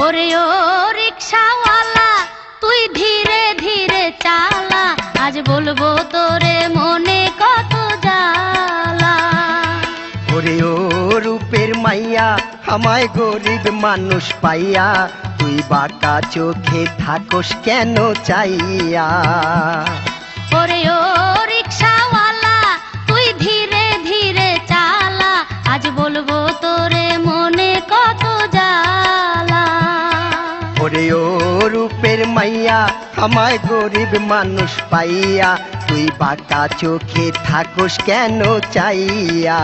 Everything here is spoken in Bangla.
ওরে ও রিকশাওয়ালা তুই ধীরে ধীরে চালা, আজ বলবো তোরে মনে কত জ্বালা। ওরে ও রূপের মাইয়া আমায় গরিব মানুষ পাইয়া, তুই বাঁকা চোখে থাকস কেন চাইয়া। ওরে ও রিকশাওয়ালা তুই ধীরে ধীরে চালা, আজ বলবো তোরে মনে কত জ্বালা। ওরে ও রূপের মাইয়া আমায় গরিব মানুষ পাইয়া, তুই বাঁকা চোখে থাকস কেন চাইয়া।